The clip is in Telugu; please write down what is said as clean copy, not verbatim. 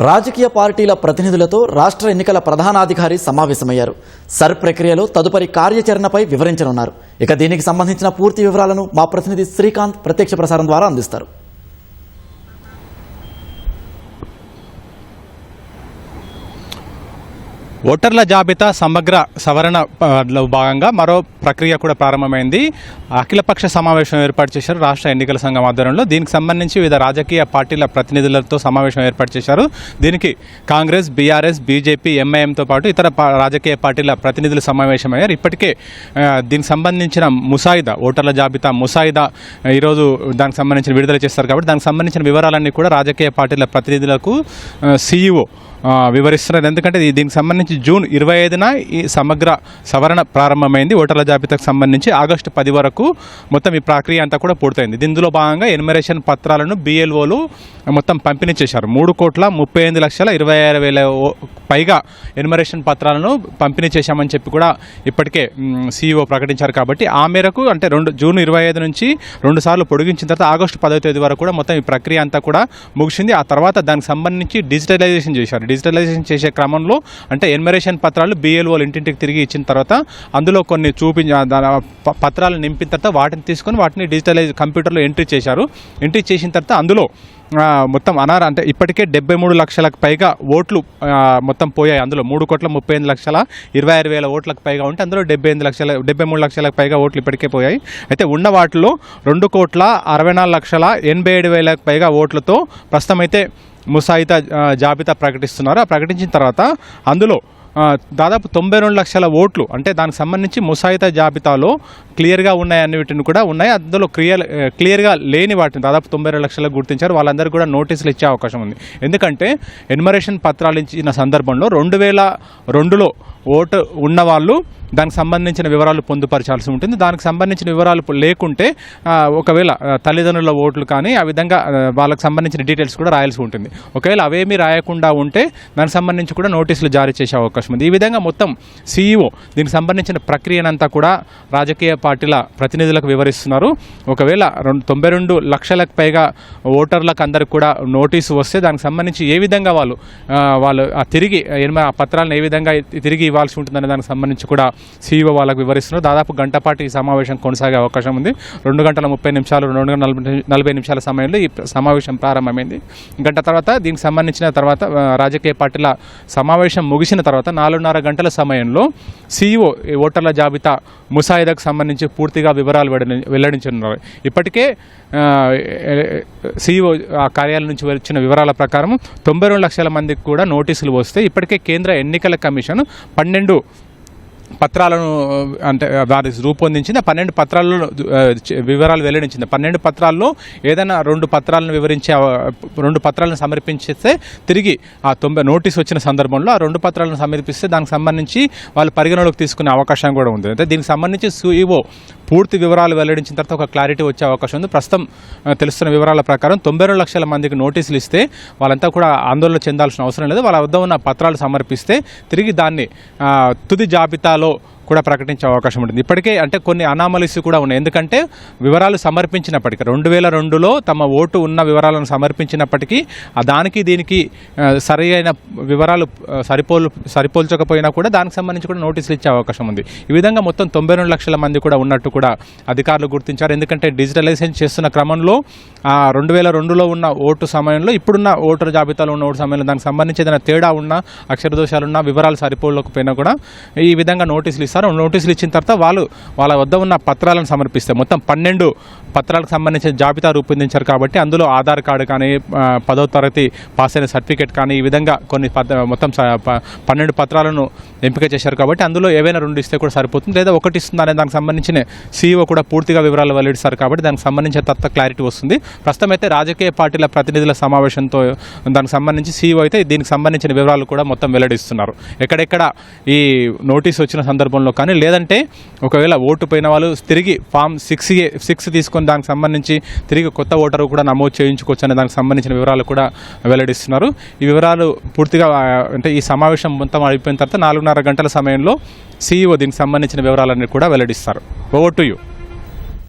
రాజకీయ పార్టీల ప్రతినిధులతో రాష్ట్ర ఎన్నికల ప్రధానాధికారి సమావేశమయ్యారు. సర్ ప్రక్రియలో తదుపరి కార్యాచరణపై వివరించనున్నారు. ఇక దీనికి సంబంధించిన పూర్తి వివరాలను మా ప్రతినిధి శ్రీకాంత్ ప్రత్యక్ష ప్రసారం ద్వారా అందిస్తారు. ఓటర్ల జాబితా సమగ్ర సవరణలో భాగంగా మరో ప్రక్రియ కూడా ప్రారంభమైంది. అఖిలపక్ష సమావేశం ఏర్పాటు చేశారు రాష్ట్ర ఎన్నికల సంఘం ఆధ్వర్యంలో. దీనికి సంబంధించి వివిధ రాజకీయ పార్టీల ప్రతినిధులతో సమావేశం ఏర్పాటు చేశారు. దీనికి కాంగ్రెస్, బీఆర్ఎస్, బీజేపీ, ఎంఐఎంతో పాటు ఇతర రాజకీయ పార్టీల ప్రతినిధులు సమావేశమయ్యారు. ఇప్పటికే దీనికి సంబంధించిన ముసాయిదా, ఓటర్ల జాబితా ముసాయిదా ఈరోజు దానికి సంబంధించిన విడుదల చేస్తారు. కాబట్టి దానికి సంబంధించిన వివరాలన్నీ కూడా రాజకీయ పార్టీల ప్రతినిధులకు సీఈఓ వివరిస్తున్నారు. ఎందుకంటే దీనికి సంబంధించి జూన్ 25న ఈ సమగ్ర సవరణ ప్రారంభమైంది. ఓటర్ల జాబితాకు సంబంధించి ఆగస్టు 10 వరకు మొత్తం ఈ ప్రక్రియ అంతా కూడా పూర్తయింది. ఇందులో భాగంగా ఎన్యుమరేషన్ పత్రాలను BLOలు మొత్తం పంపిణీ చేశారు. 3,38,26,26,000 పైగా ఎన్యుమరేషన్ పత్రాలను పంపిణీ చేశామని చెప్పి కూడా ఇప్పటికే సీఈఓ ప్రకటించారు. కాబట్టి ఆ మేరకు అంటే జూన్ 25 నుంచి 2 సార్లు పొడిగించిన తర్వాత ఆగస్టు 10వ తేదీ వరకు కూడా మొత్తం ఈ ప్రక్రియ అంతా కూడా ముగిసింది. ఆ తర్వాత దానికి సంబంధించి డిజిటలైజేషన్ చేశారు. డిజిటలైజేషన్ చేసే క్రమంలో అంటే ఎన్యుమరేషన్ పత్రాలు BLOలు ఇంటింటికి తిరిగి ఇచ్చిన తర్వాత అందులో కొన్ని పత్రాలు నింపిన తర్వాత వాటిని తీసుకొని వాటిని డిజిటలైజ్ కంప్యూటర్లో ఎంట్రీ చేశారు. ఎంట్రీ చేసిన తర్వాత అందులో మొత్తం అంటే ఇప్పటికే 73 లక్షలకు పైగా ఓట్లు మొత్తం పోయాయి. అందులో 3,38,26,26,000 ఓట్లకు పైగా ఉంటే అందులో 73 లక్షలకు పైగా ఓట్లు ఇప్పటికే పోయాయి. అయితే ఉన్న వాటిలో 2,64,87,000 పైగా ఓట్లతో ప్రస్తుతం అయితే ముసాయిదా జాబితా ప్రకటిస్తున్నారు. ఆ ప్రకటించిన తర్వాత అందులో దాదాపు 92 లక్షల ఓట్లు అంటే దానికి సంబంధించి ముసాయిదా జాబితాలో క్లియర్గా ఉన్నాయి అన్నిటిని కూడా ఉన్నాయి. అందులో క్లియర్గా లేని వాటిని దాదాపు 92 లక్షలకు గుర్తించారు. వాళ్ళందరూ కూడా నోటీసులు ఇచ్చే అవకాశం ఉంది. ఎందుకంటే ఎన్యుమరేషన్ పత్రాలు ఇచ్చిన సందర్భంలో 2002లో ఓటు ఉన్నవాళ్ళు దానికి సంబంధించిన వివరాలు పొందుపరచాల్సి ఉంటుంది. దానికి సంబంధించిన వివరాలు లేకుంటే ఒకవేళ తల్లిదండ్రుల ఓట్లు కానీ ఆ విధంగా వాళ్ళకి సంబంధించిన డీటెయిల్స్ కూడా రాయాల్సి ఉంటుంది. ఒకవేళ అవేమీ రాయకుండా ఉంటే దానికి సంబంధించి కూడా నోటీసులు జారీ చేసే అవకాశం ఉంది. ఈ విధంగా మొత్తం సీఈఓ దీనికి సంబంధించిన ప్రక్రియనంతా కూడా రాజకీయ పార్టీల ప్రతినిధులకు వివరిస్తున్నారు. ఒకవేళ 92 లక్షలకు పైగా ఓటర్లకు అందరికి కూడా నోటీసు వస్తే దానికి సంబంధించి ఏ విధంగా వాళ్ళు తిరిగి ఆ పత్రాలను ఏ విధంగా తిరిగి ఇవ్వాల్సి ఉంటుందనే దానికి సంబంధించి కూడా సీఈఓ వాళ్ళకు వివరిస్తున్నారు. దాదాపు గంట పాటు ఈ సమావేశం కొనసాగే అవకాశం ఉంది. 2 గంటల 30 నిమిషాలు 2 గంటల 40 నిమిషాల సమయంలో ఈ సమావేశం ప్రారంభమైంది. గంట తర్వాత దీనికి సంబంధించిన తర్వాత రాజకీయ పార్టీల సమావేశం ముగిసిన తర్వాత 4:30 గంటల సమయంలో సీఈఓ ఓటర్ల జాబితా ముసాయిదాకు సంబంధించి పూర్తిగా వివరాలు వెల్లడించనున్నారు. ఇప్పటికే సీఈఓ ఆ కార్యాలయం నుంచి వచ్చిన వివరాల ప్రకారం 92 లక్షల మందికి కూడా నోటీసులు వస్తే ఇప్పటికే కేంద్ర ఎన్నికల కమిషన్ 12 పత్రాలను అంటే వారి రూపొందించింది. 12 పత్రాల్లో వివరాలు వెల్లడించింది. 12 పత్రాల్లో ఏదైనా 2 పత్రాలను వివరించే 2 పత్రాలను సమర్పించేస్తే తిరిగి ఆ 90 నోటీస్ వచ్చిన సందర్భంలో ఆ 2 పత్రాలను సమర్పిస్తే దానికి సంబంధించి వాళ్ళు పరిగణలోకి తీసుకునే అవకాశం కూడా ఉంది. అంటే దీనికి సంబంధించి సీఈఓ పూర్తి వివరాలు వెల్లడించిన తర్వాత ఒక క్లారిటీ వచ్చే అవకాశం ఉంది. ప్రస్తుతం తెలుస్తున్న వివరాల ప్రకారం 92 లక్షల మందికి నోటీసులు ఇస్తే వాళ్ళంతా కూడా ఆందోళన చెందాల్సిన అవసరం లేదు. వాళ్ళ వద్ద ఉన్న పత్రాలు సమర్పిస్తే తిరిగి దాన్ని తుది జాబితాలో కూడా ప్రకటించే అవకాశం ఉంటుంది. ఇప్పటికే అంటే కొన్ని అనామలీస్ కూడా ఉన్నాయి. ఎందుకంటే వివరాలు సమర్పించినప్పటికీ 2002లో తమ ఓటు ఉన్న వివరాలను సమర్పించినప్పటికీ దానికి దీనికి సరైన వివరాలు సరిపోల్చకపోయినా కూడా దానికి సంబంధించి కూడా నోటీసులు ఇచ్చే అవకాశం ఉంది. ఈ విధంగా మొత్తం 92 లక్షల మంది కూడా ఉన్నట్టు కూడా అధికారులు గుర్తించారు. ఎందుకంటే డిజిటలైజేషన్ చేస్తున్న క్రమంలో 2002లో ఉన్న ఓటు సమయంలో ఇప్పుడున్న ఓటర్ జాబితాలో ఉన్న ఓటు సమయంలో దానికి సంబంధించి ఏదైనా తేడా ఉన్నా, అక్షర దోషాలున్నా, వివరాలు సరిపోలేకపోయినా కూడా ఈ విధంగా నోటీసులు ఇస్తారు. నోటీసులు ఇచ్చిన తర్వాత వాళ్ళ వద్ద ఉన్న పత్రాలను సమర్పిస్తే మొత్తం 12 పత్రాలకు సంబంధించిన జాబితా రూపొందించారు. కాబట్టి అందులో ఆధార్ కార్డు కానీ, 10వ తరగతి పాస్ అయిన సర్టిఫికేట్ కానీ ఈ విధంగా కొన్ని మొత్తం 12 పత్రాలను ఎంపిక చేశారు. కాబట్టి అందులో ఏవైనా 2 ఇస్తే కూడా సరిపోతుంది, లేదా 1 ఇస్తుంది అనే దానికి సంబంధించిన సీఈఓ కూడా పూర్తిగా వివరాలు వెల్లడిస్తారు. కాబట్టి దానికి సంబంధించిన తర్వాత క్లారిటీ వస్తుంది. ప్రస్తుతం అయితే రాజకీయ పార్టీల ప్రతినిధుల సమావేశంతో దానికి సంబంధించి సీఈఓ అయితే దీనికి సంబంధించిన వివరాలు కూడా మొత్తం వెల్లడిస్తున్నారు. ఎక్కడెక్కడ ఈ నోటీస్ వచ్చిన సందర్భంలో కానీ లేదంటే ఒకవేళ ఓటు పోయిన వాళ్ళు తిరిగి ఫామ్ 6 తీసుకొని దానికి సంబంధించి తిరిగి కొత్త ఓటరు కూడా నమోదు చేయించుకోవచ్చు అనే దానికి సంబంధించిన వివరాలు కూడా వెల్లడిస్తున్నారు. ఈ వివరాలు పూర్తిగా అంటే ఈ సమావేశం మొత్తం అయిపోయిన తర్వాత 4:30 గంటల సమయంలో సీఈఓ దీనికి సంబంధించిన వివరాలన్నీ కూడా వెల్లడిస్తారు. Over to you.